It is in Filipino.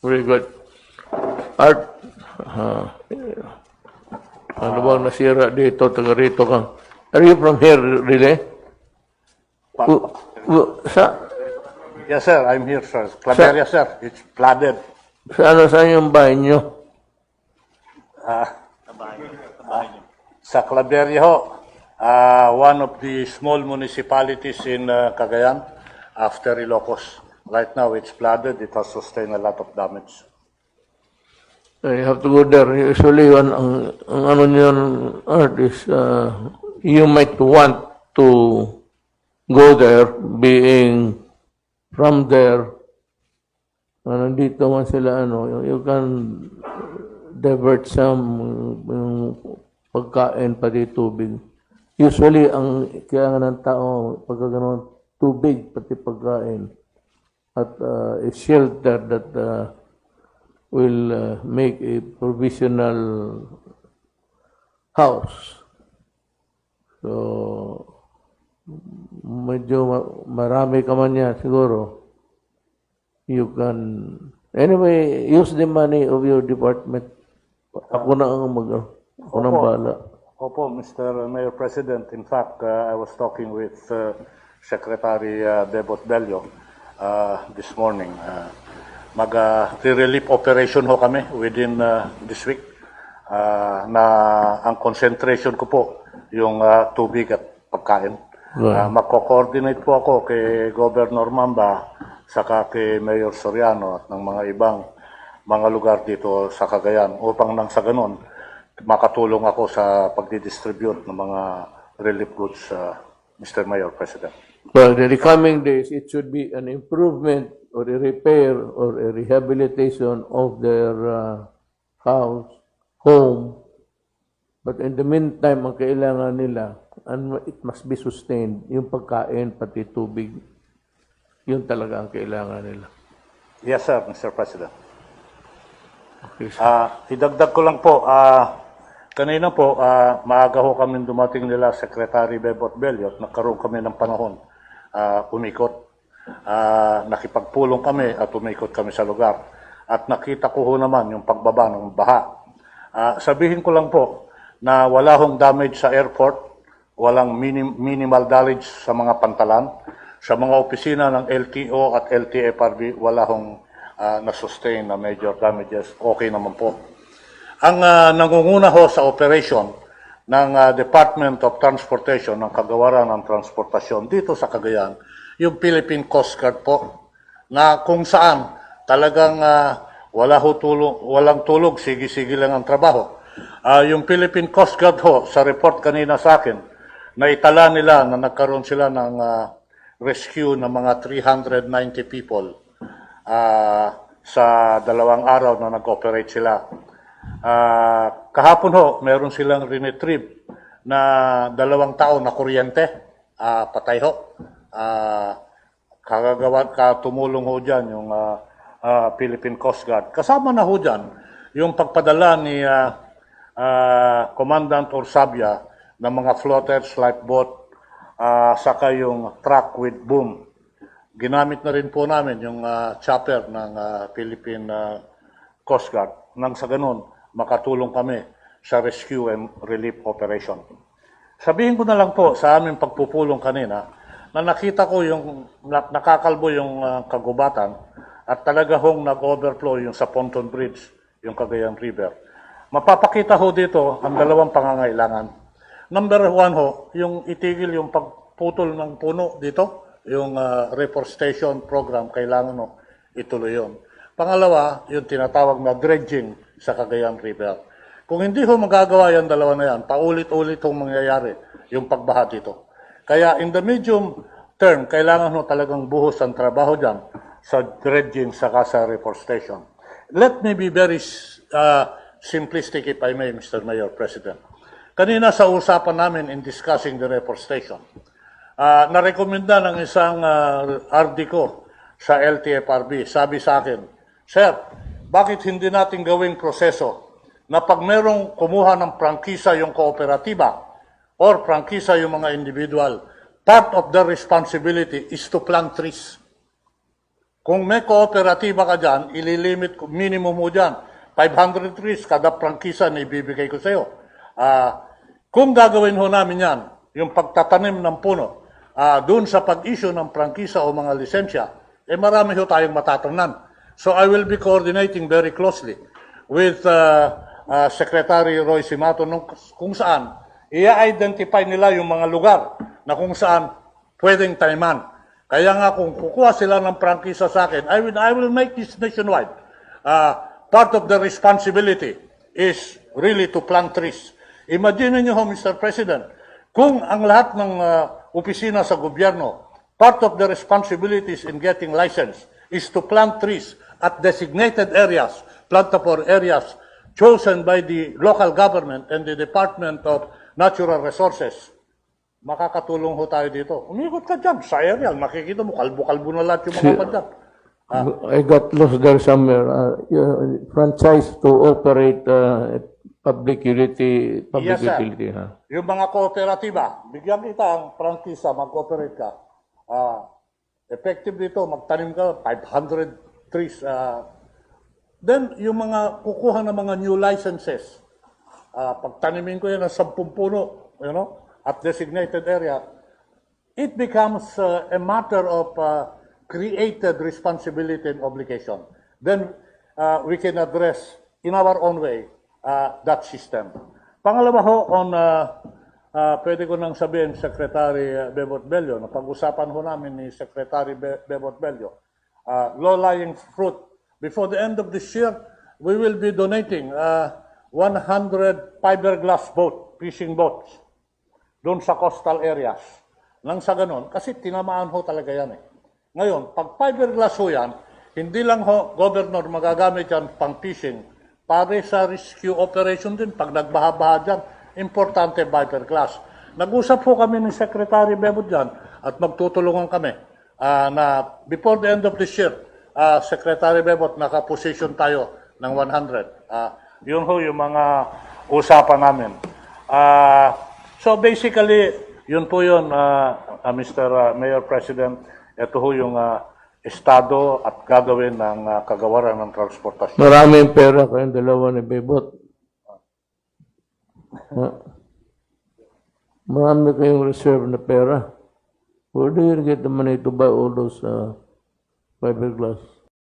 Very good. Art, ano bang nasira dito, taga rito ka? Are you from here, really? Sa, Yes, sir. I'm here, sir. Claveria, sir. It's flooded. saan yung bahay nyo? Sa Claveria ho, one of the small municipalities in Cagayan after Ilocos. Right now, it's flooded. It has sustained a lot of damage. You have to go there. Usually, ang ano nyo, Art, is you might want to go there, being from there. Nandito man sila, you can divert some pagkain pati tubig. Usually, ang kailangan ng tao, pagka gano'n, tubig pati pagkain. At a shelter that will make a provisional house. So, medyo marami ka man yan, siguro. You can, anyway, use the money of your department. Ako na ang ako nang bahala. Opo, Mr. Mayor President. In fact, I was talking with Secretary Debot Bello this morning. Mag-relief operation ho kami within this week na ang concentration ko po yung tubig at pagkain. Magko-coordinate po ako kay Governor Mamba saka kay Mayor Soriano at ng mga ibang mga lugar dito sa Cagayan upang nang sa ganun makatulong ako sa pagdidistribute ng mga relief goods, Mr. Mayor President. Well, in the coming days, it should be an improvement or a repair or a rehabilitation of their house, home. But in the meantime, ang kailangan nila, and it must be sustained, yung pagkain, pati tubig, yun talaga ang kailangan nila. Yes, sir, Mr. President. Okay, Idagdag ko lang po, kanina po, maaga ho kami dumating nila Secretary Bebot Bello at nagkaroon kami ng panahon umikot. Nakipagpulong kami at umikot kami sa lugar. At nakita ko ho naman yung pagbaba ng baha. Sabihin ko lang po na wala hong damage sa airport, walang minimal damage sa mga pantalan. Sa mga opisina ng LTO at LTFRB, wala hong na-sustain na major damages. Okay naman po. Ang nangunguna ho sa operation ng Department of Transportation, ng Kagawaran ng Transportasyon dito sa Cagayan, yung Philippine Coast Guard po, na kung saan talagang walang tulog, sige-sige lang ang trabaho. Yung Philippine Coast Guard ho, sa report kanina sa akin, na itala nila na nagkaroon sila ng rescue ng mga 390 people sa 2 araw na nag-operate sila. Kahapon ho, meron silang rinetrieve na 2 tao na kuryente, patay ho. Tumulong ho dyan yung Philippine Coast Guard. Kasama na ho dyan yung pagpadala ni Commandant Orsabia ng mga floaters, lifeboat, saka yung truck with boom. Ginamit na rin po namin yung chopper ng Philippine Coast Guard nang sa ganun makatulong kami sa rescue and relief operation. Sabihin ko na lang po sa aming pagpupulong kanina na nakita ko yung nakakalbo yung kagubatan at talaga hong nag-overflow yung sa Ponton Bridge, yung Cagayan River. Mapapakita ho dito ang 2 pangangailangan. Number 1 ho, yung itigil yung pagputol ng puno dito, yung reforestation program, kailangan ho ituloy yun. Pangalawa, yung tinatawag na dredging sa Cagayan River. Kung hindi ho magagawa yung 2 na yan, paulit-ulit hong mangyayari yung pagbaha dito. Kaya in the medium term, kailangan ho talagang buhos ang trabaho dyan sa dredging saka sa reforestation. Let me be very simplistic if I may, Mr. Mayor President. Kanina sa usapan namin in discussing the reforestation, narekomenda ng isang RD ko sa LTFRB, sabi sa akin, Sir, bakit hindi natin gawing proseso na pag merong kumuha ng prangkisa yung kooperatiba or prangkisa yung mga individual, part of their responsibility is to plant trees. Kung may kooperatiba ka dyan, ililimit ko, minimum mo dyan, 500 trees kada prangkisa na ibibigay ko sa'yo. Kung gagawin ho namin yan, yung pagtatanim ng puno, doon sa pag-issue ng prangkisa o mga lisensya, marami ho tayong matatangnan. So I will be coordinating very closely with Secretary Roy Simato kung saan i-identify nila yung mga lugar na kung saan pwedeng taniman. Kaya nga kung kukuha sila ng prangkisa sa akin, I will make this nationwide. Part of the responsibility is really to plant trees. Imagine niyo ho, Mr. President, kung ang lahat ng opisina sa gobyerno, part of the responsibilities in getting license is to plant trees at designated areas, plantable areas chosen by the local government and the Department of Natural Resources. Makakatulong ho tayo dito. Umikot ka dyan sa aerial, makikita mo, kalbo-kalbo na lahat yung mga padyan. I got lost there somewhere. Franchise to operate public utility. Yes, sir. Utility, ha? Yung mga kooperatiba, bigyan kita ang prangkisa, mag-cooperate ka. Effective dito, magtanim ka, 500 trees. Then, yung mga kukuha ng mga new licenses, pagtanimin ko yan ng 10 puno, at designated area, it becomes a matter of created responsibility and obligation. Then we can address in our own way that system. Pangalawa ho, pwede ko nang sabihin, Secretary Bebot Bello, na pag-usapan ho namin ni Secretary Bebot Bello, low-lying fruit. Before the end of this year, we will be donating 100 fiberglass fishing boats, doon sa coastal areas. Nang sa ganun, kasi tinamaan ho talaga yan eh. Ngayon, pag fiberglass ho yan, hindi lang ho, Governor, magagamit yan pang fishing, pare sa rescue operation din, pag nagbaha-baha dyan, importante fiberglass. Nag-usap ho kami ni Secretary Bebot dyan, at magtutulungan kami na before the end of this year, Secretary Bebot, nakaposition tayo ng 100. Yun ho yung mga usapan namin. So basically, yun po yun, Mr. Mayor President, ito ho yung estado at gagawin ng kagawaran ng transportasyon. Maraming pera kayong dalawa ni Bebot. Marami kayong reserve na pera. Where do you get the money to buy all those fiberglass?